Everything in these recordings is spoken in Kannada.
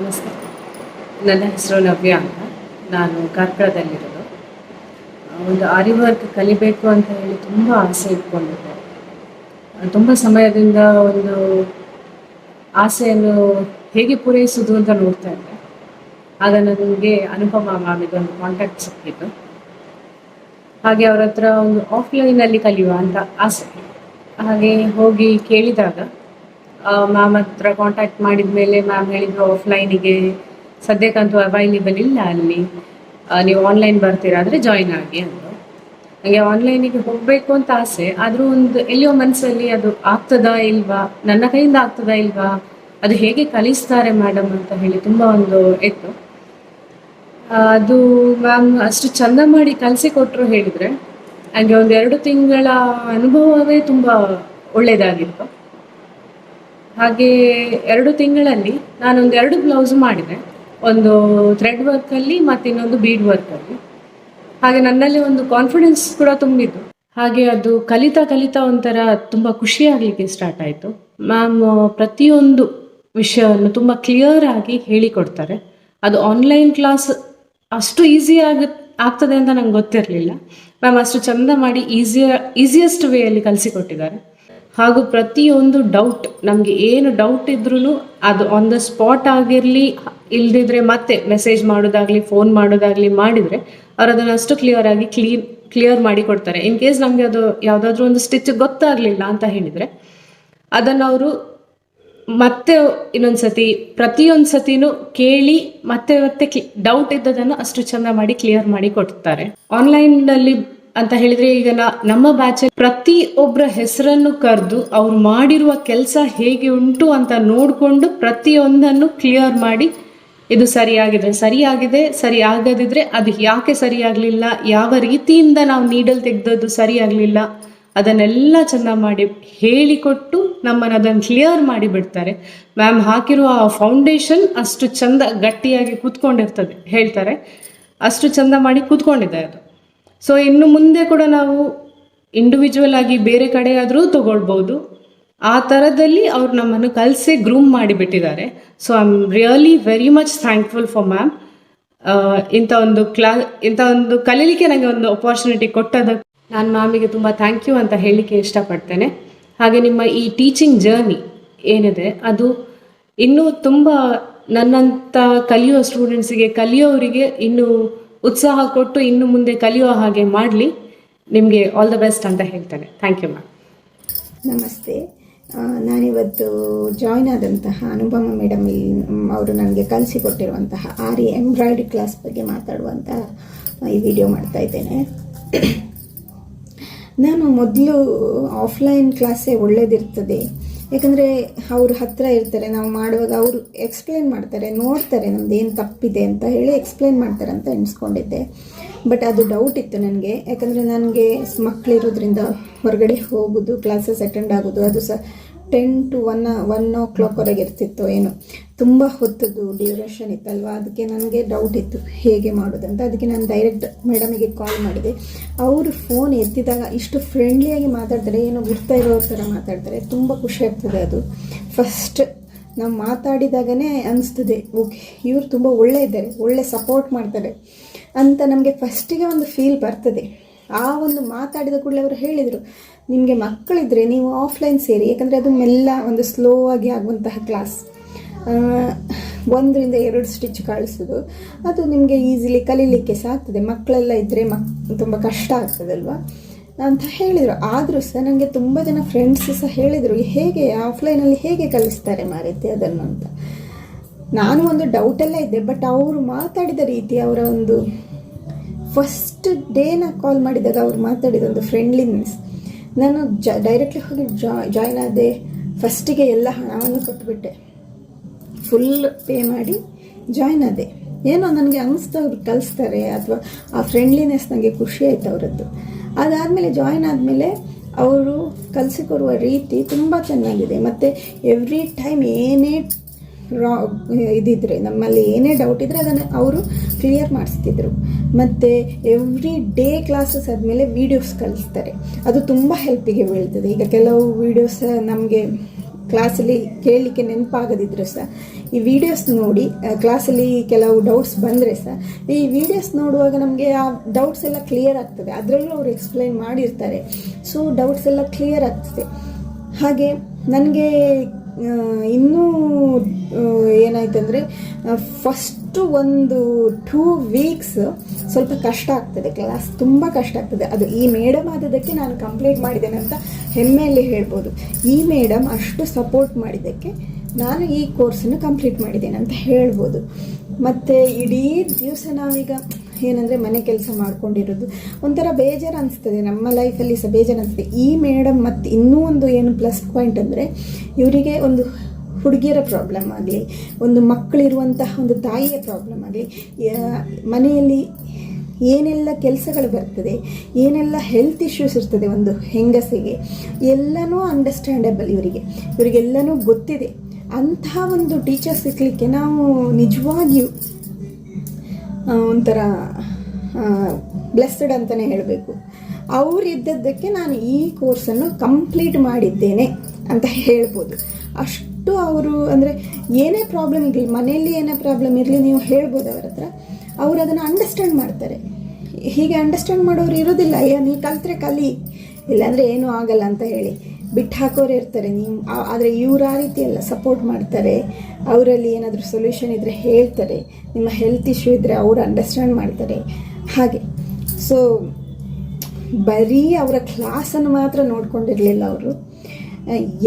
ನಮಸ್ಕಾರ. ನನ್ನ ಹೆಸರು ನವ್ಯ ಅಂತ. ನಾನು ಕಾರ್ಕಳದಲ್ಲಿರೋದು. ಒಂದು ಆರಿ ವರ್ಕ್ ಕಲಿಬೇಕು ಅಂತ ಹೇಳಿ ತುಂಬ ಆಸೆ ಇಟ್ಕೊಂಡಿದ್ದೆ. ತುಂಬ ಸಮಯದಿಂದ ಒಂದು ಆಸೆಯನ್ನು ಹೇಗೆ ಪೂರೈಸೋದು ಅಂತ ನೋಡ್ತಾ ಇದ್ದೆ. ಆಗ ನನಗೆ ಅನುಪಮ ಮ್ಯಾಮಿದೊಂದು ಕಾಂಟ್ಯಾಕ್ಟ್ ಸಿಕ್ಕಿತ್ತು. ಹಾಗೆ ಅವ್ರ ಹತ್ರ ಒಂದು ಆಫ್ಲೈನಲ್ಲಿ ಕಲಿಯುವ ಅಂತ ಆಸೆ. ಹಾಗೆ ಹೋಗಿ ಕೇಳಿದಾಗ ಮ್ಯಾಮ್ ಹತ್ರ ಕಾಂಟ್ಯಾಕ್ಟ್ ಮಾಡಿದ ಮೇಲೆ ಮ್ಯಾಮ್ ಹೇಳಿದ್ರು, ಆಫ್ಲೈನಿಗೆ ಸದ್ಯಕ್ಕಂತೂ ಅವೈಲೇಬಲ್ ಇಲ್ಲ ಅಲ್ಲಿ, ನೀವು ಆನ್ಲೈನ್ ಬರ್ತೀರಾ ಅಂದರೆ ಜಾಯಿನ್ ಆಗಿ ಅಂದರು. ನನಗೆ ಆನ್ಲೈನಿಗೆ ಹೋಗಬೇಕು ಅಂತ ಆಸೆ, ಆದರೂ ಒಂದು ಎಲ್ಲಿಯೋ ಮನಸ್ಸಲ್ಲಿ ಅದು ಆಗ್ತದಾ ಇಲ್ವಾ, ನನ್ನ ಕೈಯಿಂದ ಆಗ್ತದಾ ಇಲ್ವಾ, ಅದು ಹೇಗೆ ಕಲಿಸ್ತಾರೆ ಮೇಡಮ್ ಅಂತ ಹೇಳಿ ತುಂಬ ಒಂದು ಇತ್ತು. ಅದು ಮ್ಯಾಮ್ ಅಷ್ಟು ಚಂದ ಮಾಡಿ ಕಲಿಸಿಕೊಟ್ರು ಹೇಳಿದರೆ ನನಗೆ ಒಂದು 2 ತಿಂಗಳ ಅನುಭವವೇ ತುಂಬ ಒಳ್ಳೆಯದಾಗಿತ್ತು. ಹಾಗೆ 2 ತಿಂಗಳಲ್ಲಿ ನಾನೊಂದು 2 ಬ್ಲೌಸ್ ಮಾಡಿದೆ, ಒಂದು ಥ್ರೆಡ್ ವರ್ಕಲ್ಲಿ ಮತ್ತು ಇನ್ನೊಂದು ಬೀಡ್ ವರ್ಕಲ್ಲಿ. ಹಾಗೆ ನನ್ನಲ್ಲಿ ಒಂದು ಕಾನ್ಫಿಡೆನ್ಸ್ ಕೂಡ ತುಂಬಿದ್ದು. ಹಾಗೆ ಅದು ಕಲಿತಾ ಒಂಥರ ತುಂಬ ಖುಷಿಯಾಗಲಿಕ್ಕೆ ಸ್ಟಾರ್ಟ್ ಆಯಿತು. ಮ್ಯಾಮ್ ಪ್ರತಿಯೊಂದು ವಿಷಯವನ್ನು ತುಂಬ ಕ್ಲಿಯರ್ ಆಗಿ ಹೇಳಿಕೊಡ್ತಾರೆ. ಅದು ಆನ್ಲೈನ್ ಕ್ಲಾಸ್ ಅಷ್ಟು ಆಗ್ತದೆ ಅಂತ ನಂಗೆ ಗೊತ್ತಿರಲಿಲ್ಲ. ಮ್ಯಾಮ್ ಅಷ್ಟು ಚಂದ ಮಾಡಿ ಈಸಿಯೆಸ್ಟ್ ವೇಯಲ್ಲಿ ಕಲಿಸಿಕೊಟ್ಟಿದ್ದಾರೆ. ಹಾಗೂ ಪ್ರತಿಯೊಂದು ಡೌಟ್, ನಮಗೆ ಏನು ಡೌಟ್ ಇದ್ರೂ ಅದು ಆನ್ ದ ಸ್ಪಾಟ್ ಆಗಿರಲಿ, ಇಲ್ದಿದ್ರೆ ಮತ್ತೆ ಮೆಸೇಜ್ ಮಾಡೋದಾಗಲಿ ಫೋನ್ ಮಾಡೋದಾಗಲಿ ಮಾಡಿದರೆ ಅವ್ರು ಅದನ್ನು ಅಷ್ಟು ಕ್ಲಿಯರ್ ಮಾಡಿ ಕೊಡ್ತಾರೆ. ಇನ್ ಕೇಸ್ ನಮಗೆ ಅದು ಯಾವುದಾದ್ರೂ ಒಂದು ಸ್ಟಿಚ್ ಗೊತ್ತಾಗಲಿಲ್ಲ ಅಂತ ಹೇಳಿದರೆ ಅದನ್ನು ಅವರು ಮತ್ತೆ ಇನ್ನೊಂದು ಸತಿ ಪ್ರತಿಯೊಂದು ಸತಿನೂ ಕೇಳಿ ಮತ್ತೆ ಡೌಟ್ ಇದ್ದದನ್ನು ಅಷ್ಟು ಚಂದ ಮಾಡಿ ಕ್ಲಿಯರ್ ಮಾಡಿ ಕೊಡ್ತಾರೆ. ಆನ್ಲೈನ್ನಲ್ಲಿ ಅಂತ ಹೇಳಿದ್ರೆ ಈಗ ನಮ್ಮ ಬ್ಯಾಚ್ ಪ್ರತಿಯೊಬ್ಬರ ಹೆಸರನ್ನು ಕರೆದು ಅವ್ರು ಮಾಡಿರುವ ಕೆಲಸ ಹೇಗೆ ಉಂಟು ಅಂತ ನೋಡಿಕೊಂಡು ಪ್ರತಿಯೊಂದನ್ನು ಕ್ಲಿಯರ್ ಮಾಡಿ, ಇದು ಸರಿಯಾಗಿದೆ, ಸರಿ ಆಗದಿದ್ರೆ ಅದು ಯಾಕೆ ಸರಿಯಾಗಲಿಲ್ಲ, ಯಾವ ರೀತಿಯಿಂದ ನಾವು ನೀಡಲ್ ತೆಗೆದದ್ದು ಸರಿಯಾಗಲಿಲ್ಲ, ಅದನ್ನೆಲ್ಲ ಚೆಂದ ಮಾಡಿ ಹೇಳಿಕೊಟ್ಟು ನಮ್ಮನ್ನು ಅದನ್ನು ಕ್ಲಿಯರ್ ಮಾಡಿ ಬಿಡ್ತಾರೆ. ಮ್ಯಾಮ್ ಹಾಕಿರುವ ಫೌಂಡೇಶನ್ ಅಷ್ಟು ಚಂದ ಗಟ್ಟಿಯಾಗಿ ಕೂತ್ಕೊಂಡಿರ್ತದೆ ಹೇಳ್ತಾರೆ, ಅಷ್ಟು ಚಂದ ಮಾಡಿ ಕೂತ್ಕೊಂಡಿದೆ ಅದು. ಸೊ ಇನ್ನು ಮುಂದೆ ಕೂಡ ನಾವು ಇಂಡಿವಿಜುವಲ್ ಆಗಿ ಬೇರೆ ಕಡೆ ಆದರೂ ತಗೊಳ್ಬೋದು. ಆ ಥರದಲ್ಲಿ ಅವ್ರು ನಮ್ಮನ್ನು ಕಲಿಸಿ ಗ್ರೂಮ್ ಮಾಡಿಬಿಟ್ಟಿದ್ದಾರೆ. So I am really very much thankful for ma'am. ಇಂಥ ಒಂದು ಕಲೀಲಿಕ್ಕೆ ನನಗೆ ಒಂದು ಅಪಾರ್ಚುನಿಟಿ ಕೊಟ್ಟದಕ್ಕೆ ನಾನು ಮ್ಯಾಮಿಗೆ ತುಂಬ ಥ್ಯಾಂಕ್ ಯು ಅಂತ ಹೇಳಲಿಕ್ಕೆ ಇಷ್ಟಪಡ್ತೇನೆ. ಹಾಗೆ ನಿಮ್ಮ ಈ ಟೀಚಿಂಗ್ ಜರ್ನಿ ಏನಿದೆ ಅದು ಇನ್ನೂ ತುಂಬ ನನ್ನಂಥ ಕಲಿಯೋ ಸ್ಟೂಡೆಂಟ್ಸಿಗೆ, ಕಲಿಯೋರಿಗೆ ಇನ್ನೂ ಉತ್ಸಾಹ ಕೊಟ್ಟು ಇನ್ನು ಮುಂದೆ ಕಲಿಯೋ ಹಾಗೆ ಮಾಡಲಿ. ನಿಮಗೆ ಆಲ್ ದ ಬೆಸ್ಟ್ ಅಂತ ಹೇಳ್ತೇನೆ. Thank you ma'am. ನಮಸ್ತೆ. ನಾನಿವತ್ತು ಜಾಯ್ನ್ ಆದಂತಹ ಅನುಪಮ ಮೇಡಮ್ ಅವರು ನನಗೆ ಕಲಿಸಿಕೊಟ್ಟಿರುವಂತಹ ಆರಿ ಎಂಬ್ರಾಯ್ಡ್ರಿ ಕ್ಲಾಸ್ ಬಗ್ಗೆ ಮಾತಾಡುವಂತಹ ಈ ವಿಡಿಯೋ ಮಾಡ್ತಾ ಇದ್ದೇನೆ. ನಾನು ಮೊದಲು ಆಫ್ಲೈನ್ ಕ್ಲಾಸೇ ಒಳ್ಳೇದಿರ್ತದೆ, ಯಾಕಂದರೆ ಅವ್ರ ಹತ್ರ ಇರ್ತಾರೆ, ನಾವು ಮಾಡುವಾಗ ಅವರು ಎಕ್ಸ್ಪ್ಲೇನ್ ಮಾಡ್ತಾರೆ, ನೋಡ್ತಾರೆ ನಮ್ದು ಏನು ತಪ್ಪಿದೆ ಅಂತ ಹೇಳಿ ಎಕ್ಸ್ಪ್ಲೇನ್ ಮಾಡ್ತಾರೆ ಅಂತ ಎಣಿಸ್ಕೊಂಡಿದ್ದೆ. ಬಟ್ ಅದು ಡೌಟ್ ಇತ್ತು ನನಗೆ, ಯಾಕಂದರೆ ನನಗೆ ಮಕ್ಕಳಿರೋದ್ರಿಂದ ಹೊರಗಡೆ ಹೋಗೋದು, ಕ್ಲಾಸಸ್ ಅಟೆಂಡ್ ಆಗೋದು ಅದು ಸಹ 10 to 1 o'clock ಇರ್ತಿತ್ತು. ಏನು ತುಂಬ ಹೊತ್ತದು ಡ್ಯೂರೇಷನ್ ಇತ್ತಲ್ವ, ಅದಕ್ಕೆ ನನಗೆ ಡೌಟ್ ಇತ್ತು ಹೇಗೆ ಮಾಡೋದಂತ. ಅದಕ್ಕೆ ನಾನು ಡೈರೆಕ್ಟ್ ಮೇಡಮಿಗೆ ಕಾಲ್ ಮಾಡಿದೆ. ಅವರು ಫೋನ್ ಎತ್ತಿದಾಗ ಇಷ್ಟು ಫ್ರೆಂಡ್ಲಿಯಾಗಿ ಮಾತಾಡ್ತಾರೆ, ಏನೋ ಗುರ್ತಾ ಇರೋ ಥರ ಮಾತಾಡ್ತಾರೆ, ತುಂಬ ಖುಷಿ ಆಗ್ತದೆ. ಅದು ಫಸ್ಟ್ ನಾವು ಮಾತಾಡಿದಾಗನೇ ಅನಿಸ್ತದೆ, ಓಕೆ ಇವರು ತುಂಬ ಒಳ್ಳೆ ಇದ್ದಾರೆ, ಒಳ್ಳೆ ಸಪೋರ್ಟ್ ಮಾಡ್ತಾರೆ ಅಂತ ನಮಗೆ ಫಸ್ಟಿಗೆ ಒಂದು ಫೀಲ್ ಬರ್ತದೆ. ಆ ಒಂದು ಮಾತಾಡಿದ ಕೂಡಲೇ ಅವರು ಹೇಳಿದರು, ನಿಮಗೆ ಮಕ್ಕಳಿದ್ರೆ ನೀವು ಆಫ್ಲೈನ್ ಸೇರಿ, ಯಾಕಂದರೆ ಅದು ಮೆಲ್ಲ ಒಂದು ಸ್ಲೋ ಆಗಿ ಆಗುವಂತಹ ಕ್ಲಾಸ್, 1 ರಿಂದ 2 ಸ್ಟಿಚ್ ಕಳಿಸೋದು, ಅದು ನಿಮಗೆ ಈಸಿಲಿ ಕಲೀಲಿಕ್ಕೆ ಸಾಕ್ತದೆ. ಮಕ್ಕಳೆಲ್ಲ ಇದ್ದರೆ ತುಂಬ ಕಷ್ಟ ಆಗ್ತದಲ್ವ ಅಂತ ಹೇಳಿದರು. ಆದರೂ ಸಹ ನನಗೆ ತುಂಬ ಜನ ಫ್ರೆಂಡ್ಸ್ ಸಹ ಹೇಳಿದರು, ಹೇಗೆ ಆಫ್ಲೈನಲ್ಲಿ ಹೇಗೆ ಕಲಿಸ್ತಾರೆ ಮಾರೈತೆ ಅದನ್ನು ಅಂತ. ನಾನು ಒಂದು ಡೌಟೆಲ್ಲ ಇದ್ದೆ, ಬಟ್ ಅವರು ಮಾತಾಡಿದ ರೀತಿ, ಅವರ ಒಂದು ಫಸ್ಟ್ ಡೇನ ಕಾಲ್ ಮಾಡಿದಾಗ ಅವ್ರು ಮಾತಾಡಿದ ಒಂದು ಫ್ರೆಂಡ್ಲಿನೆಸ್, ನಾನು ಡೈರೆಕ್ಟ್ಲಿ ಹೋಗಿ ಜಾಯ್ನ್ ಆದೆ. ಫಸ್ಟಿಗೆ ಎಲ್ಲ ಹಣವನ್ನು ಕೊಟ್ಟುಬಿಟ್ಟೆ, ಫುಲ್ ಪೇ ಮಾಡಿ ಜಾಯ್ನ್ ಆದೆ. ಏನೋ ನನಗೆ ಅನ್ನಿಸ್ತಾ ಅವ್ರು ಕಲಿಸ್ತಾರೆ ಅಥವಾ ಆ ಫ್ರೆಂಡ್ಲಿನೆಸ್ ನನಗೆ ಖುಷಿ ಆಯಿತು ಅವರದ್ದು. ಅದಾದಮೇಲೆ ಜಾಯ್ನ್ ಆದಮೇಲೆ ಅವರು ಕಲಿಸಿಕೊಡುವ ರೀತಿ ತುಂಬ ಚೆನ್ನಾಗಿದೆ. ಮತ್ತು ಎವ್ರಿ ಟೈಮ್ ಏನೇ ಇದಿದ್ರೆ, ನಮ್ಮಲ್ಲಿ ಏನೇ ಡೌಟ್ ಇದ್ದರೆ ಅದನ್ನು ಅವರು ಕ್ಲಿಯರ್ ಮಾಡಿಸ್ತಿದ್ರು. ಮತ್ತು ಎವ್ರಿ ಡೇ ಕ್ಲಾಸಸ್ ಆದಮೇಲೆ ವೀಡಿಯೋಸ್ ಕಲಿಸ್ತಾರೆ, ಅದು ತುಂಬ ಹೆಲ್ಪಿಗೆ ಬೀಳ್ತದೆ. ಈಗ ಕೆಲವು ವೀಡಿಯೋಸ್ ನಮಗೆ ಕ್ಲಾಸಲ್ಲಿ ಕೇಳಲಿಕ್ಕೆ ನೆನಪಾಗದಿದ್ರು ಸಹ ಈ ವಿಡಿಯೋಸ್ ನೋಡಿ ಕ್ಲಾಸಲ್ಲಿ ಕೆಲವು ಡೌಟ್ಸ್ ಬಂದರೆ ಸಹ ಈ ವಿಡಿಯೋಸ್ ನೋಡುವಾಗ ನಮಗೆ ಆ ಡೌಟ್ಸ್ ಎಲ್ಲ ಕ್ಲಿಯರ್ ಆಗ್ತದೆ. ಅದರಲ್ಲೂ ಅವರು ಎಕ್ಸ್ಪ್ಲೈನ್ ಮಾಡಿರ್ತಾರೆ. ಸೊ ಡೌಟ್ಸ್ ಎಲ್ಲ ಕ್ಲಿಯರ್ ಆಗ್ತದೆ. ಹಾಗೆ ನನಗೆ ಇನ್ನೂ ಏನಾಯ್ತಂದರೆ ಫಸ್ಟು ಒಂದು 2 ವೀಕ್ಸ್ ಸ್ವಲ್ಪ ಕಷ್ಟ ಆಗ್ತದೆ, ಕ್ಲಾಸ್ ತುಂಬ ಕಷ್ಟ ಆಗ್ತದೆ. ಅದು ಈ ಮೇಡಮ್ ಆದದಕ್ಕೆ ನಾನು ಕಂಪ್ಲೀಟ್ ಮಾಡಿದ್ದೇನೆ ಅಂತ ಹೆಮ್ಮೆಯಲ್ಲಿ ಹೇಳ್ಬೋದು. ಈ ಮೇಡಮ್ ಅಷ್ಟು ಸಪೋರ್ಟ್ ಮಾಡಿದ್ದಕ್ಕೆ ನಾನು ಈ ಕೋರ್ಸನ್ನು ಕಂಪ್ಲೀಟ್ ಮಾಡಿದ್ದೇನೆ ಅಂತ ಹೇಳ್ಬೋದು. ಮತ್ತು ಇಡೀ ದಿವಸ ನಾವೀಗ ಏನಂದರೆ ಮನೆ ಕೆಲಸ ಮಾಡ್ಕೊಂಡಿರೋದು ಒಂಥರ ಬೇಜಾರು ಅನಿಸ್ತದೆ, ನಮ್ಮ ಲೈಫಲ್ಲಿ ಸಹ ಬೇಜಾರು ಅನಿಸ್ತದೆ. ಈ ಮೇಡಮ್ ಮತ್ತು ಇನ್ನೂ ಒಂದು ಏನು ಪ್ಲಸ್ ಪಾಯಿಂಟ್ ಅಂದರೆ ಇವರಿಗೆ ಒಂದು ಹುಡುಗಿಯರ ಪ್ರಾಬ್ಲಮ್ ಆಗಲಿ, ಒಂದು ಮಕ್ಕಳಿರುವಂತಹ ಒಂದು ತಾಯಿಯ ಪ್ರಾಬ್ಲಮ್ ಆಗಲಿ, ಮನೆಯಲ್ಲಿ ಏನೆಲ್ಲ ಕೆಲಸಗಳು ಬರ್ತದೆ, ಏನೆಲ್ಲ ಹೆಲ್ತ್ ಇಶ್ಯೂಸ್ ಇರ್ತದೆ ಒಂದು ಹೆಂಗಸಿಗೆ, ಎಲ್ಲನೂ ಅಂಡರ್ಸ್ಟ್ಯಾಂಡಬಲ್ ಇವರಿಗೆಲ್ಲನೂ ಗೊತ್ತಿದೆ. ಅಂತಹ ಒಂದು ಟೀಚರ್ ಸಿಕ್ಕಲಿಕ್ಕೆ ನಾವು ನಿಜವಾಗಿಯೂ ಒಂಥರ ಬ್ಲೆಸ್ಸಡ್ ಅಂತಲೇ ಹೇಳಬೇಕು. ಅವರಿದ್ದದ್ದಕ್ಕೆ ನಾನು ಈ ಕೋರ್ಸನ್ನು ಕಂಪ್ಲೀಟ್ ಮಾಡಿದ್ದೇನೆ ಅಂತ ಹೇಳ್ಬೋದು. ಅಷ್ಟು ಅವರು ಅಂದರೆ ಏನೇ ಪ್ರಾಬ್ಲಮ್ ಇರಲಿ, ಮನೆಯಲ್ಲಿ ಏನೇ ಪ್ರಾಬ್ಲಮ್ ಇರಲಿ, ನೀವು ಹೇಳ್ಬೋದು ಅವರ ಹತ್ರ, ಅವರು ಅದನ್ನು ಅಂಡರ್ಸ್ಟ್ಯಾಂಡ್ ಮಾಡ್ತಾರೆ. ಹೀಗೆ ಅಂಡರ್ಸ್ಟ್ಯಾಂಡ್ ಮಾಡೋರು ಇರೋದಿಲ್ಲ, ಅಯ್ಯ ನೀ ಕಲ್ತ್ರೆ ಕಲಿ, ಇಲ್ಲಾಂದರೆ ಏನೂ ಆಗಲ್ಲ ಅಂತ ಹೇಳಿ ಬಿಟ್ಟು ಹಾಕೋರು ಇರ್ತಾರೆ. ನೀವು ಆದರೆ ಇವರು ಆ ರೀತಿ ಎಲ್ಲ ಸಪೋರ್ಟ್ ಮಾಡ್ತಾರೆ. ಅವರಲ್ಲಿ ಏನಾದರೂ ಸೊಲ್ಯೂಷನ್ ಇದ್ದರೆ ಹೇಳ್ತಾರೆ, ನಿಮ್ಮ ಹೆಲ್ತ್ ಇಶ್ಯೂ ಇದ್ದರೆ ಅವರು ಅಂಡರ್ಸ್ಟ್ಯಾಂಡ್ ಮಾಡ್ತಾರೆ. ಹಾಗೆ ಸೊ ಬರೀ ಅವರ ಕ್ಲಾಸನ್ನು ಮಾತ್ರ ನೋಡ್ಕೊಂಡಿರಲಿಲ್ಲ ಅವರು,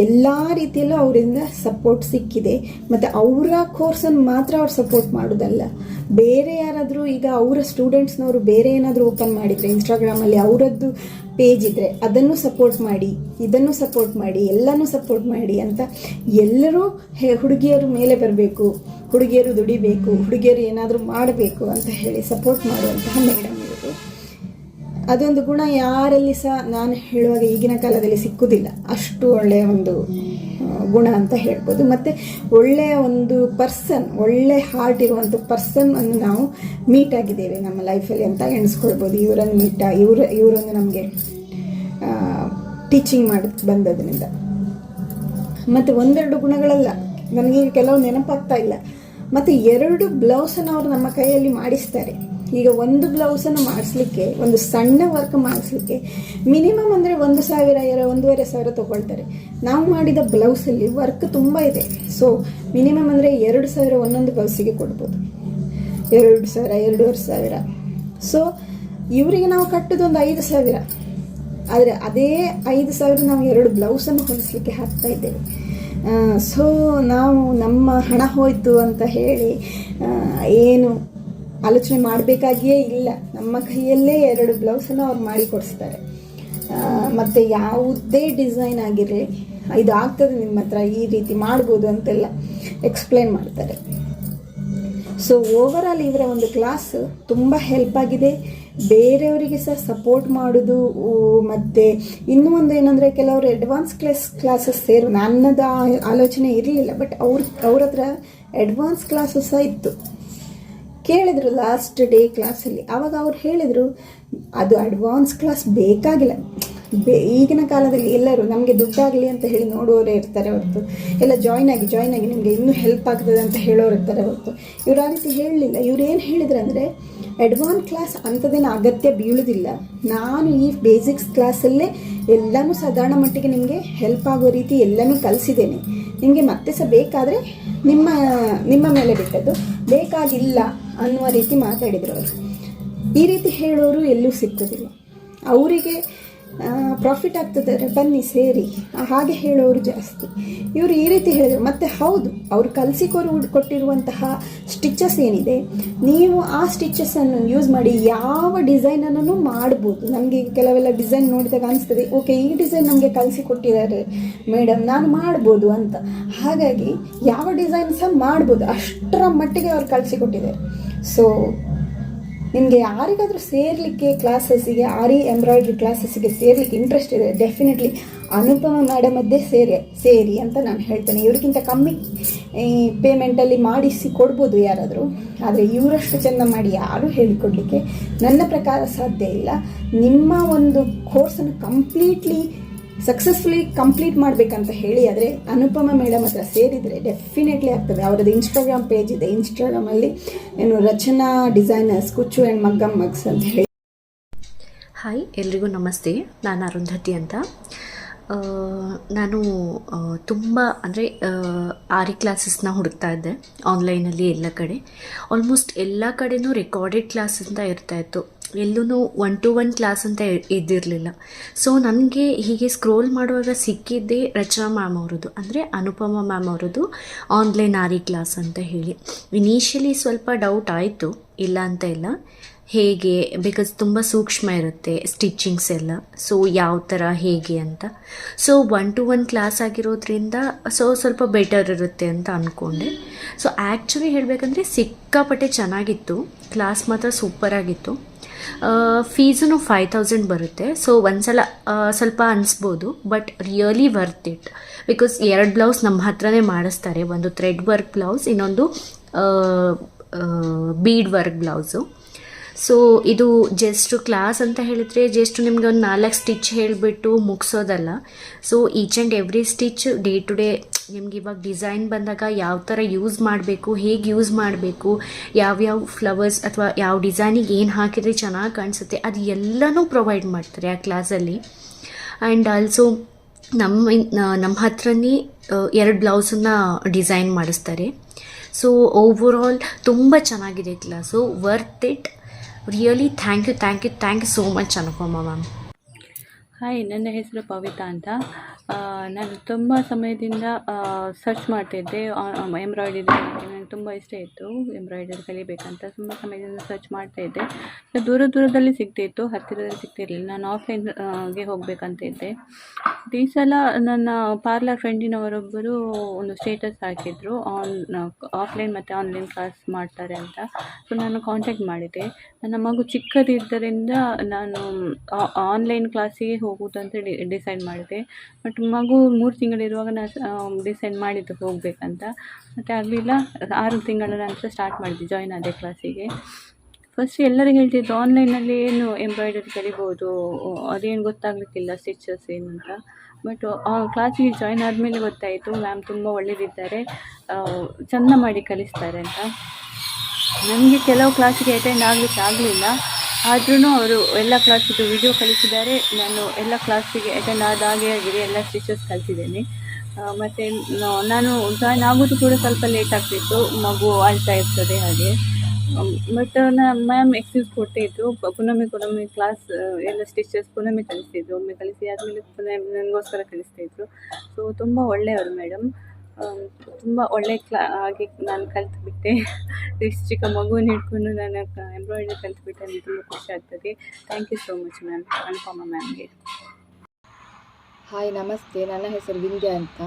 ಎಲ್ಲ ರೀತಿಯಲ್ಲೂ ಅವರಿಂದ ಸಪೋರ್ಟ್ ಸಿಕ್ಕಿದೆ. ಮತ್ತು ಅವರ ಕೋರ್ಸನ್ನು ಮಾತ್ರ ಅವ್ರು ಸಪೋರ್ಟ್ ಮಾಡೋದಲ್ಲ, ಬೇರೆ ಯಾರಾದರೂ ಈಗ ಅವರ ಸ್ಟೂಡೆಂಟ್ಸ್ನವರು ಬೇರೆ ಏನಾದರೂ ಓಪನ್ ಮಾಡಿದರೆ ಇನ್ಸ್ಟಾಗ್ರಾಮಲ್ಲಿ ಅವರದ್ದು ಪೇಜ್ ಇದ್ದರೆ ಅದನ್ನು ಸಪೋರ್ಟ್ ಮಾಡಿ, ಇದನ್ನು ಸಪೋರ್ಟ್ ಮಾಡಿ, ಎಲ್ಲನೂ ಸಪೋರ್ಟ್ ಮಾಡಿ ಅಂತ ಎಲ್ಲರೂ ಹುಡುಗಿಯರು ಮೇಲೆ ಬರಬೇಕು, ಹುಡುಗಿಯರು ದುಡಿಬೇಕು, ಹುಡುಗಿಯರು ಏನಾದರೂ ಮಾಡಬೇಕು ಅಂತ ಹೇಳಿ ಸಪೋರ್ಟ್ ಮಾಡುವಂತಹ ಮೇಡಮ್ ಇರೋದು. ಅದೊಂದು ಗುಣ ಯಾರಲ್ಲಿ ಸಹ ನಾನು ಹೇಳುವಾಗ ಈಗಿನ ಕಾಲದಲ್ಲಿ ಸಿಕ್ಕುವುದಿಲ್ಲ. ಅಷ್ಟು ಒಳ್ಳೆಯ ಒಂದು ಗುಣ ಅಂತ ಹೇಳ್ಬೋದು. ಮತ್ತು ಒಳ್ಳೆಯ ಒಂದು ಪರ್ಸನ್, ಒಳ್ಳೆ ಹಾರ್ಟ್ ಇರುವಂಥ ಪರ್ಸನ್ ಅನ್ನು ನಾವು ಮೀಟ್ ಆಗಿದ್ದೇವೆ ನಮ್ಮ ಲೈಫಲ್ಲಿ ಅಂತ ಎಣಿಸ್ಕೊಳ್ಬೋದು. ಇವರನ್ನು ಇವರೊಂದು ನಮಗೆ ಟೀಚಿಂಗ್ ಮಾಡಿ ಬಂದದ್ರಿಂದ. ಮತ್ತು ಒಂದೆರಡು ಗುಣಗಳಲ್ಲ, ನನಗೆ ಕೆಲವು ನೆನಪಾಗ್ತಾ ಇಲ್ಲ. ಮತ್ತು 2 ಬ್ಲೌಸನ್ನು ಅವರು ನಮ್ಮ ಕೈಯಲ್ಲಿ ಮಾಡಿಸ್ತಾರೆ. ಈಗ ಒಂದು ಬ್ಲೌಸನ್ನು ಮಾಡಿಸ್ಲಿಕ್ಕೆ, ಒಂದು ಸಣ್ಣ ವರ್ಕ್ ಮಾಡಿಸ್ಲಿಕ್ಕೆ ಮಿನಿಮಮ್ ಅಂದರೆ 1,000 1,500 ತೊಗೊಳ್ತಾರೆ. ನಾವು ಮಾಡಿದ ಬ್ಲೌಸಲ್ಲಿ ವರ್ಕ್ ತುಂಬ ಇದೆ. ಸೊ ಮಿನಿಮಮ್ ಅಂದರೆ 2,000 ಒಂದೊಂದು ಬ್ಲೌಸಿಗೆ ಕೊಡ್ಬೋದು, 2,000 2,500. ಸೊ ಇವರಿಗೆ ನಾವು ಕಟ್ಟೋದು ಒಂದು 5,000, ಆದರೆ ಅದೇ 5,000 ನಾವು 2 ಬ್ಲೌಸನ್ನು ಹೊಲಿಸ್ಲಿಕ್ಕೆ ಹಾಕ್ತಾ ಇದ್ದೇವೆ. ಸೊ ನಾವು ನಮ್ಮ ಹಣ ಹೋಯಿತು ಅಂತ ಹೇಳಿ ಏನು ಆಲೋಚನೆ ಮಾಡಬೇಕಾಗಿಯೇ ಇಲ್ಲ. ನಮ್ಮ ಕೈಯಲ್ಲೇ 2 ಬ್ಲೌಸನ್ನು ಅವ್ರು ಮಾಡಿ ಕೊಡಿಸ್ತಾರೆ. ಮತ್ತು ಯಾವುದೇ ಡಿಸೈನ್ ಆಗಿರಲಿ, ಇದು ಆಗ್ತದೆ ನಿಮ್ಮ ಹತ್ರ, ಈ ರೀತಿ ಮಾಡ್ಬೋದು ಅಂತೆಲ್ಲ ಎಕ್ಸ್ಪ್ಲೇನ್ ಮಾಡ್ತಾರೆ. ಸೊ ಓವರಾಲ್ ಇವರ ಒಂದು ಕ್ಲಾಸ್ ತುಂಬ ಹೆಲ್ಪ್ ಆಗಿದೆ. ಬೇರೆಯವರಿಗೆ ಸಹ ಸಪೋರ್ಟ್ ಮಾಡೋದು. ಮತ್ತು ಇನ್ನೂ ಒಂದು ಏನಂದರೆ ಕೆಲವರು ಅಡ್ವಾನ್ಸ್ ಕ್ಲಾಸಸ್ ನನ್ನದು ಆಲೋಚನೆ ಇರಲಿಲ್ಲ, ಬಟ್ ಅವ್ರ ಹತ್ರ ಅಡ್ವಾನ್ಸ್ ಕ್ಲಾಸಸ್ ಸಹ ಇತ್ತು. ಕೇಳಿದರು ಲಾಸ್ಟ್ ಡೇ ಕ್ಲಾಸಲ್ಲಿ, ಆವಾಗ ಅವ್ರು ಹೇಳಿದರು ಅದು ಅಡ್ವಾನ್ಸ್ ಕ್ಲಾಸ್ ಬೇಕಾಗಿಲ್ಲ. ಈಗಿನ ಕಾಲದಲ್ಲಿ ಎಲ್ಲರೂ ನಮಗೆ ದುಡ್ಡಾಗಲಿ ಅಂತ ಹೇಳಿ ನೋಡುವವರೇ ಇರ್ತಾರೆ ಹೊರತು, ಎಲ್ಲ ಜಾಯ್ನ್ ಆಗಿ ನಿಮಗೆ ಇನ್ನೂ ಹೆಲ್ಪ್ ಆಗ್ತದೆ ಅಂತ ಹೇಳೋರು ಇರ್ತಾರೆ ಹೊರತು, ಇವರು ಆ ರೀತಿ ಹೇಳಲಿಲ್ಲ. ಇವ್ರು ಏನು ಹೇಳಿದ್ರು ಅಂದರೆ ಅಡ್ವಾನ್ಸ್ ಕ್ಲಾಸ್ ಅಂಥದ್ದೇನು ಅಗತ್ಯ ಬೀಳುವುದಿಲ್ಲ, ನಾನು ಈ ಬೇಸಿಕ್ಸ್ ಕ್ಲಾಸಲ್ಲೇ ಎಲ್ಲನೂ ಸಾಧಾರಣ ಮಟ್ಟಿಗೆ ನಿಮಗೆ ಹೆಲ್ಪ್ ಆಗೋ ರೀತಿ ಎಲ್ಲನೂ ಕಲಿಸಿದ್ದೇನೆ. ನಿಮಗೆ ಮತ್ತೆ ಸಹ ಬೇಕಾದರೆ ನಿಮ್ಮ ಮೇಲೆ ಬಿಟ್ಟದ್ದು, ಬೇಕಾಗಿಲ್ಲ ಅನ್ನುವ ರೀತಿ ಮಾತಾಡಿದರು ಅವರು. ಈ ರೀತಿ ಹೇಳೋರು ಎಲ್ಲೂ ಸಿಕ್ಕೋದಿಲ್ಲ. ಅವರಿಗೆ ಪ್ರಾಫಿಟ್ ಆಗ್ತದೆ, ಬನ್ನಿ ಸೇರಿ, ಹಾಗೆ ಹೇಳೋರು ಜಾಸ್ತಿ. ಇವರು ಈ ರೀತಿ ಹೇಳಿದರು. ಮತ್ತು ಹೌದು, ಅವರು ಕೊಟ್ಟಿರುವಂತಹ ಸ್ಟಿಚಸ್ ಏನಿದೆ, ನೀವು ಆ ಸ್ಟಿಚಸ್ಸನ್ನು ಯೂಸ್ ಮಾಡಿ ಯಾವ ಡಿಸೈನನ್ನು ಮಾಡ್ಬೋದು. ನಮಗೆ ಕೆಲವೆಲ್ಲ ಡಿಸೈನ್ ನೋಡಿದಾಗ ಅನಿಸ್ತದೆ, ಓಕೆ ಈ ಡಿಸೈನ್ ನಮಗೆ ಕಲಿಸಿಕೊಟ್ಟಿದ್ದಾರೆ ಮೇಡಮ್, ನಾನು ಮಾಡ್ಬೋದು ಅಂತ. ಹಾಗಾಗಿ ಯಾವ ಡಿಸೈನ್ ಸಹ ಮಾಡ್ಬೋದು, ಅಷ್ಟರ ಮಟ್ಟಿಗೆ ಅವ್ರು ಕಲಿಸಿಕೊಟ್ಟಿದ್ದಾರೆ. ಸೊ ನಿಮಗೆ ಯಾರಿಗಾದರೂ ಸೇರಲಿಕ್ಕೆ ಕ್ಲಾಸಸ್ಸಿಗೆ, ಆರಿ ಎಂಬ್ರಾಯ್ಡ್ರಿ ಕ್ಲಾಸಸ್ಸಿಗೆ ಸೇರಲಿಕ್ಕೆ ಇಂಟ್ರೆಸ್ಟ್ ಇದೆ, ಡೆಫಿನೆಟ್ಲಿ ಅನುಪಮ ಮೇಡಮದ್ದೇ ಸೇರಿ ಅಂತ ನಾನು ಹೇಳ್ತೇನೆ. ಇವ್ರಿಗಿಂತ ಕಮ್ಮಿ ಪೇಮೆಂಟಲ್ಲಿ ಮಾಡಿಸಿ ಕೊಡ್ಬೋದು ಯಾರಾದರೂ, ಆದರೆ ಇವರಷ್ಟು ಚೆಂದ ಮಾಡಿ ಯಾರೂ ಹೇಳಿಕೊಡ್ಲಿಕ್ಕೆ ನನ್ನ ಪ್ರಕಾರ ಸಾಧ್ಯ ಇಲ್ಲ. ನಿಮ್ಮ ಒಂದು ಕೋರ್ಸನ್ನು ಕಂಪ್ಲೀಟ್ಲಿ ಸಕ್ಸಸ್ಫುಲಿ ಕಂಪ್ಲೀಟ್ ಮಾಡಬೇಕಂತ ಹೇಳಿ ಆದರೆ ಅನುಪಮ ಮೇಡಮ್ ಹತ್ರ ಸೇರಿದರೆ ಡೆಫಿನೆಟ್ಲಿ ಆಗ್ತದೆ. ಅವರದ್ದು ಇನ್ಸ್ಟಾಗ್ರಾಮ್ ಪೇಜ್ ಇದೆ, ಇನ್ಸ್ಟಾಗ್ರಾಮಲ್ಲಿ ಏನು ರಚನಾ ಡಿಸೈನರ್ಸ್ ಕುಚ್ಚು ಆ್ಯಂಡ್ ಮಗ್ಗಮ್ ಮಗ್ಸ್ ಅಂತ ಹೇಳಿ. ಹಾಯ್, ಎಲ್ರಿಗೂ ನಮಸ್ತೆ. ನಾನು ಅರುಂಧತಿ ಅಂತ. ನಾನು ತುಂಬ ಅಂದರೆ ಆರಿ ಕ್ಲಾಸಸ್ನ ಹುಡುಕ್ತಾ ಇದ್ದೆ ಆನ್ಲೈನಲ್ಲಿ ಎಲ್ಲ ಕಡೆ. ಆಲ್ಮೋಸ್ಟ್ ಎಲ್ಲ ಕಡೆನೂ ರೆಕಾರ್ಡೆಡ್ ಕ್ಲಾಸ್ ಅಂತ ಇರ್ತಾಯಿತ್ತು, ಎಲ್ಲೂ 1-to-1 ಕ್ಲಾಸ್ ಅಂತ ಇದ್ದಿರಲಿಲ್ಲ. ಸೊ ನನಗೆ ಹೀಗೆ ಸ್ಕ್ರೋಲ್ ಮಾಡುವಾಗ ಸಿಕ್ಕಿದ್ದೇ ರಚನಾ ಮ್ಯಾಮ್ ಅವರದ್ದು, ಅಂದರೆ ಅನುಪಮ ಮ್ಯಾಮ್ ಅವರದ್ದು ಆನ್ಲೈನ್ ಆರಿ ಕ್ಲಾಸ್ ಅಂತ ಹೇಳಿ. ಇನಿಷಿಯಲಿ ಸ್ವಲ್ಪ ಡೌಟ್ ಆಯಿತು, ಇಲ್ಲ ಅಂತ ಇಲ್ಲ, ಹೇಗೆ, ಬಿಕಾಸ್ ತುಂಬ ಸೂಕ್ಷ್ಮ ಇರುತ್ತೆ ಸ್ಟಿಚ್ಚಿಂಗ್ಸ್ ಎಲ್ಲ. ಸೊ ಯಾವ ಥರ ಹೇಗೆ ಅಂತ. ಸೊ 1-to-1 ಕ್ಲಾಸ್ ಆಗಿರೋದ್ರಿಂದ ಸ್ವಲ್ಪ ಬೆಟರ್ ಇರುತ್ತೆ ಅಂತ ಅಂದ್ಕೊಂಡೆ. ಸೊ ಆ್ಯಕ್ಚುಲಿ ಹೇಳಬೇಕಂದ್ರೆ ಸಿಕ್ಕಾಪಟ್ಟೆ ಚೆನ್ನಾಗಿತ್ತು, ಕ್ಲಾಸ್ ಮಾತ್ರ ಸೂಪರಾಗಿತ್ತು. ಫೀಸೂ 5000 ಬರುತ್ತೆ. ಸೊ ಒಂದ್ಸಲ ಸ್ವಲ್ಪ ಅನಿಸ್ಬೋದು, but really worth it. Because 2 blouse ನಮ್ಮ ಹತ್ರನೇ ಮಾಡಿಸ್ತಾರೆ, ಒಂದು ಥ್ರೆಡ್ ವರ್ಕ್ ಬ್ಲೌಸ್, ಇನ್ನೊಂದು ಬೀಡ್ ವರ್ಕ್ ಬ್ಲೌಸು. ಸೊ ಇದು ಜಸ್ಟ್ ಕ್ಲಾಸ್ ಅಂತ ಹೇಳಿದರೆ ಜಸ್ಟ್ ನಿಮಗೆ ಒಂದು 4 ಸ್ಟಿಚ್ ಹೇಳಿಬಿಟ್ಟು ಮುಗಿಸೋದಲ್ಲ. So each and every stitch day to day ನಿಮ್ಗೆ ಇವಾಗ ಡಿಸೈನ್ ಬಂದಾಗ ಯಾವ ಥರ ಯೂಸ್ ಮಾಡಬೇಕು, ಹೇಗೆ ಯೂಸ್ ಮಾಡಬೇಕು, ಯಾವ್ಯಾವ ಫ್ಲವರ್ಸ್ ಅಥವಾ ಯಾವ ಡಿಸೈನಿಗೆ ಏನು ಹಾಕಿದರೆ ಚೆನ್ನಾಗಿ ಕಾಣಿಸುತ್ತೆ, ಅದು ಎಲ್ಲನೂ ಪ್ರೊವೈಡ್ ಮಾಡ್ತಾರೆ ಆ ಕ್ಲಾಸಲ್ಲಿ. ಆ್ಯಂಡ್ ಆಲ್ಸೋ ನಮ್ಮ ಹತ್ರನೇ 2 ಬ್ಲೌಸನ್ನು ಡಿಸೈನ್ ಮಾಡಿಸ್ತಾರೆ. ಸೊ ಓವರಾಲ್ ತುಂಬ ಚೆನ್ನಾಗಿದೆ class, worth it. Really thank you so much Anupama ma'am. Hi, ನನ್ನ ಹೆಸರು ಪವಿತಾ ಅಂತ. ನಾನು ತುಂಬ ಸಮಯದಿಂದ ಸರ್ಚ್ ಮಾಡ್ತಿದ್ದೆ ಎಂಬ್ರಾಯ್ಡರಿ. ನನಗೆ ತುಂಬ ಇಷ್ಟ ಇತ್ತು ಎಂಬ್ರಾಯ್ಡರಿ ಕಲಿಬೇಕಂತ. ತುಂಬ ಸಮಯದಿಂದ ಸರ್ಚ್ ಮಾಡ್ತಾಯಿದ್ದೆ. ದೂರದಲ್ಲಿ ಸಿಗ್ತಿತ್ತು, ಹತ್ತಿರದಲ್ಲಿ ಸಿಗ್ತಿರಲಿಲ್ಲ. ನಾನು ಆಫ್ಲೈನ್ಗೆ ಹೋಗಬೇಕಂತ ಇದ್ದೆ. ಈ ಸಲ ನನ್ನ ಪಾರ್ಲರ್ ಫ್ರೆಂಡಿನವರೊಬ್ಬರು ಒಂದು ಸ್ಟೇಟಸ್ ಹಾಕಿದ್ರು, ಆಫ್ಲೈನ್ ಮತ್ತು ಆನ್ಲೈನ್ ಕ್ಲಾಸ್ ಮಾಡ್ತಾರೆ ಅಂತ. ಸೊ ನಾನು ಕಾಂಟ್ಯಾಕ್ಟ್ ಮಾಡಿದೆ. ನನ್ನ ಮಗು ಚಿಕ್ಕದಿದ್ದರಿಂದ ನಾನು ಆನ್ಲೈನ್ ಕ್ಲಾಸಿಗೆ ಹೋಗುವುದಂತ ಡಿಸೈಡ್ ಮಾಡಿದೆ. ಬಟ್ ಮಗು 3 ತಿಂಗಳಿರುವಾಗ ನಾನು ಡಿಸೈಡ್ ಮಾಡಿದ್ದು ಹೋಗಬೇಕಂತ. ಮತ್ತು ಆಗಲಿಲ್ಲ. 6 ತಿಂಗಳ ನಂತರ ಸ್ಟಾರ್ಟ್ ಮಾಡಿದ್ದೆ, ಜಾಯ್ನ್ ಆದೆ ಕ್ಲಾಸಿಗೆ. ಫಸ್ಟ್ ಎಲ್ಲರೂ ಹೇಳ್ತಿದ್ದು ಆನ್ಲೈನಲ್ಲಿ ಏನು ಎಂಬ್ರಾಯ್ಡರಿ ಕಲಿಬೋದು, ಅದೇನು ಗೊತ್ತಾಗಲಿಕ್ಕಿಲ್ಲ ಸ್ಟಿಚಸ್ ಏನು ಅಂತ. ಬಟ್ ಕ್ಲಾಸಿಗೆ ಜಾಯ್ನ್ ಆದಮೇಲೆ ಗೊತ್ತಾಯಿತು ಮ್ಯಾಮ್ ತುಂಬ ಒಳ್ಳೆಯದಿದ್ದಾರೆ, ಚೆಂದ ಮಾಡಿ ಕಲಿಸ್ತಾರೆ ಅಂತ. ನನಗೆ ಕೆಲವು ಕ್ಲಾಸಿಗೆ ಅಟೆಂಡ್ ಆಗಲಿಲ್ಲ, ಆದ್ರೂ ಅವರು ಎಲ್ಲ ಕ್ಲಾಸಿದ್ದು ವಿಡಿಯೋ ಕಳಿಸಿದ್ದಾರೆ. ನಾನು ಎಲ್ಲ ಕ್ಲಾಸಿಗೆ ಅಟೆಂಡ್ ಆದಾಗೆ ಆಗಿದೆ, ಎಲ್ಲ ಸ್ಟಿಚಸ್ ಕಲಿತಿದ್ದೇನೆ. ಮತ್ತು ನಾನು ಜಾಯ್ನ್ ಆಗೋದು ಕೂಡ ಸ್ವಲ್ಪ ಲೇಟ್ ಆಗ್ತಿತ್ತು, ಮಗು ಅಳ್ತಾ ಇರ್ತದೆ ಹಾಗೆ. ಬಟ್ ಮ್ಯಾಮ್ ಎಕ್ಸ್ಕ್ಯೂಸ್ ಕೊಡ್ತಾಯಿದ್ರು, ಪುನೊಮ್ಮೆ ಕ್ಲಾಸ್ ಎಲ್ಲ ಸ್ಟಿಚಸ್ ಪುನೊಮ್ಮೆ ಕಲಿಸ್ತಿದ್ರು. ಒಮ್ಮೆ ಕಲಿಸಿ ಆದಮೇಲೆ ಪುನಃ ನನಗೋಸ್ಕರ ಕಲಿಸ್ತಾಯಿದ್ರು. ಸೊ ತುಂಬ ಒಳ್ಳೆಯವರು ಮೇಡಮ್, ತುಂಬ ಒಳ್ಳೆ ಆಗಿ ನಾನು ಕಲಿತುಬಿಟ್ಟೆ. ಇಷ್ಟು ಚಿಕ್ಕ ಮಗುವನ್ನು ಹಿಡ್ಕೊಂಡು ನಾನು ಎಂಬ್ರಾಯ್ಡ್ರಿ ಕಲಿತುಬಿಟ್ಟೆ, ನನಗೆ ತುಂಬ ಖುಷಿ ಆಗ್ತದೆ. Thank you so much ma'am, Anupama ಮ್ಯಾಮ್ಗೆ. ಹಾಯ್, ನಮಸ್ತೆ. ನನ್ನ ಹೆಸರು ವಿಂದ್ಯಾ ಅಂತ.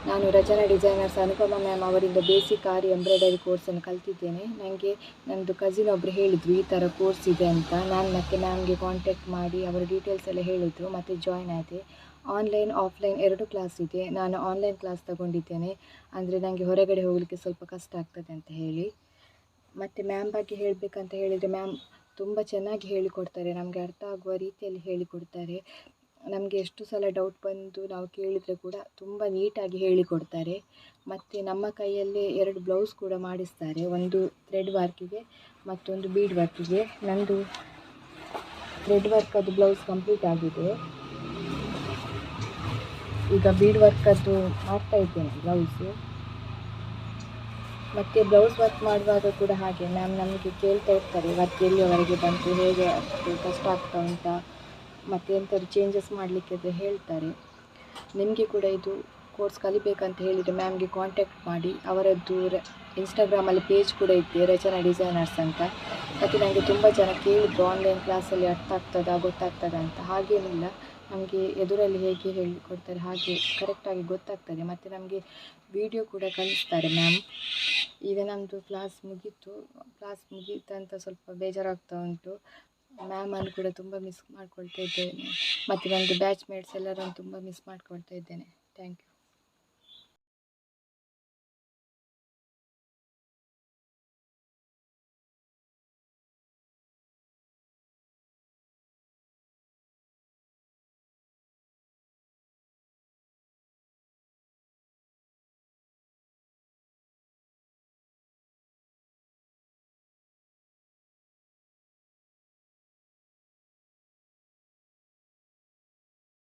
ನಾನು ರಚನಾ ಡಿಸೈನರ್ಸ್ ಅನುಪಮ ಮ್ಯಾಮ್ ಅವರಿಂದ ಬೇಸಿಕ್ ಆರಿ ಎಂಬ್ರಾಯ್ಡರಿ ಕೋರ್ಸನ್ನು ಕಲ್ತಿದ್ದೇನೆ. ನನಗೆ ನನ್ನದು ಕಸಿನ್ ಒಬ್ಬರು ಹೇಳಿದರು ಈ ಥರ ಕೋರ್ಸ್ ಇದೆ ಅಂತ. ನಾನು ಮತ್ತೆ ಮ್ಯಾಮ್ಗೆ ಕಾಂಟ್ಯಾಕ್ಟ್ ಮಾಡಿ ಅವರ ಡೀಟೇಲ್ಸ್ ಎಲ್ಲ ಹೇಳಿದರು, ಮತ್ತು ಜಾಯ್ನ್ ಆದೆ. ಆನ್ಲೈನ್ ಆಫ್ಲೈನ್ 2 ಕ್ಲಾಸ್ ಇದೆ. ನಾನು ಆನ್ಲೈನ್ ಕ್ಲಾಸ್ ತಗೊಂಡಿದ್ದೇನೆ, ಅಂದರೆ ನನಗೆ ಹೊರಗಡೆ ಹೋಗಲಿಕ್ಕೆ ಸ್ವಲ್ಪ ಕಷ್ಟ ಆಗ್ತದೆ ಅಂತ ಹೇಳಿ. ಮತ್ತು ಮ್ಯಾಮ್ ಬಗ್ಗೆ ಹೇಳಬೇಕಂತ ಹೇಳಿದರೆ ಮ್ಯಾಮ್ ತುಂಬ ಚೆನ್ನಾಗಿ ಹೇಳಿಕೊಡ್ತಾರೆ, ನಮಗೆ ಅರ್ಥ ಆಗುವ ರೀತಿಯಲ್ಲಿ ಹೇಳಿಕೊಡ್ತಾರೆ. ನಮಗೆ ಎಷ್ಟು ಸಲ ಡೌಟ್ ಬಂದು ನಾವು ಕೇಳಿದರೆ ಕೂಡ ತುಂಬ ನೀಟಾಗಿ ಹೇಳಿಕೊಡ್ತಾರೆ. ಮತ್ತು ನಮ್ಮ ಕೈಯಲ್ಲೇ 2 ಬ್ಲೌಸ್ ಕೂಡ ಮಾಡಿಸ್ತಾರೆ, ಒಂದು ಥ್ರೆಡ್ ವರ್ಕಿಗೆ ಮತ್ತೊಂದು ಬೀಡ್ ವರ್ಕಿಗೆ. ನಂದು ಥ್ರೆಡ್ ವರ್ಕದ್ದು ಬ್ಲೌಸ್ ಕಂಪ್ಲೀಟ್ ಆಗಿದೆ, ಈಗ ಬೀಡ್ ವರ್ಕದ್ದು ಮಾಡ್ತಾ ಇದ್ದೇನೆ ಬ್ಲೌಸು. ಮತ್ತು ಬ್ಲೌಸ್ ವರ್ಕ್ ಮಾಡುವಾಗ ಕೂಡ ಹಾಗೆ ಮ್ಯಾಮ್ ನಮಗೆ ಕೇಳ್ತಾ ಇರ್ತಾರೆ, ವರ್ಕ್ ಎಲ್ಲಿಯವರೆಗೆ ಬಂತು, ಹೇಗೆ ಕಷ್ಟ ಆಗ್ತಾ ಉಂಟಾ, ಮತ್ತು ಎಂಥದ್ದು ಚೇಂಜಸ್ ಮಾಡಲಿಕ್ಕಿದ್ರೆ ಹೇಳ್ತಾರೆ. ನಿಮಗೆ ಕೂಡ ಇದು ಕೋರ್ಸ್ ಕಲಿಬೇಕಂತ ಹೇಳಿದರೆ ಮ್ಯಾಮ್ಗೆ ಕಾಂಟ್ಯಾಕ್ಟ್ ಮಾಡಿ. ಅವರದ್ದು ಇನ್ಸ್ಟಾಗ್ರಾಮಲ್ಲಿ ಪೇಜ್ ಕೂಡ ಇದೆ, ರಚನಾ ಡಿಸೈನರ್ಸ್ ಅಂತ. ಮತ್ತು ನನಗೆ ತುಂಬ ಜನ ಕೇಳಿದ್ರು ಆನ್ಲೈನ್ ಕ್ಲಾಸಲ್ಲಿ ಅರ್ಥ ಗೊತ್ತಾಗ್ತದ ಅಂತ. ಹಾಗೇನಿಲ್ಲ, ನಮಗೆ ಎದುರಲ್ಲಿ ಹೇಗೆ ಹೇಳಿಕೊಡ್ತಾರೆ ಹಾಗೆ ಕರೆಕ್ಟಾಗಿ ಗೊತ್ತಾಗ್ತದೆ. ಮತ್ತು ನಮಗೆ ವಿಡಿಯೋ ಕೂಡ ಕಳಿಸ್ತಾರೆ ಮ್ಯಾಮ್. ಈಗ ನಮ್ಮದು ಕ್ಲಾಸ್ ಮುಗೀತಂತ ಸ್ವಲ್ಪ ಬೇಜಾರಾಗ್ತಾ ಉಂಟು. ಮ್ಯಾಮನ್ನು ಕೂಡ ತುಂಬ ಮಿಸ್ ಮಾಡ್ಕೊಳ್ತಾ ಇದ್ದೇನೆ, ಮತ್ತು ನಮ್ಮದು ಬ್ಯಾಚ್ ಮೇಟ್ಸ್ ಎಲ್ಲರನ್ನು ತುಂಬ ಮಿಸ್ ಮಾಡ್ಕೊಳ್ತಾ ಇದ್ದೇನೆ. Thank you.